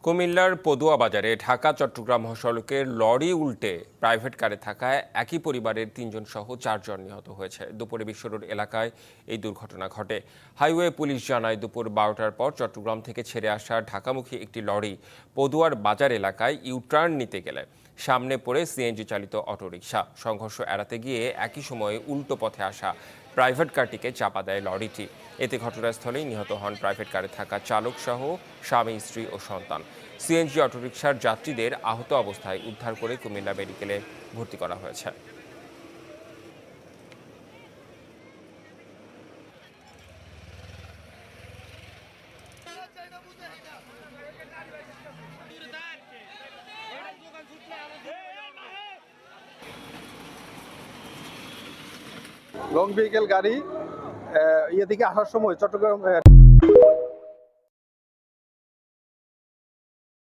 কুমিল্লার পদুয়া বাজারে ঢাকা চট্টগ্রাম মহাসড়কের লরি উল্টে প্রাইভেট কারে থাকায় একই পরিবারের ৩ জন সহ ৪ জন নিহত হয়েছে। দুপুরে বিশ্ব রোড এলাকায় এই দুর্ঘটনা ঘটে। হাইওয়ে পুলিশ জানায়, দুপুর ১২টার পর চট্টগ্রাম থেকে ছেড়ে আসা ঢাকামুখী একটি লরি পদুয়ার বাজার এলাকায় ইউটার্ন নিতে গেলে সামনে পড়ে সিএনজি চালিত অটোরিকশা। সংঘর্ষ এড়াতে গিয়ে একই সময়ে উল্টো পথে আসা প্রাইভেট কারটিকে চাপা দেয় লরিটি। এতে ঘটনাস্থলেই নিহত হন প্রাইভেট কারে থাকা চালক সহ স্বামী, স্ত্রী ও সন্তান। সিএনজি অটোরিকশার যাত্রীদের আহত অবস্থায় উদ্ধার করে কুমিল্লা মেডিকেলে ভর্তি করা হয়েছে। লং ভেহিকেল গাড়ি দিকে আসার সময় চট্টগ্রাম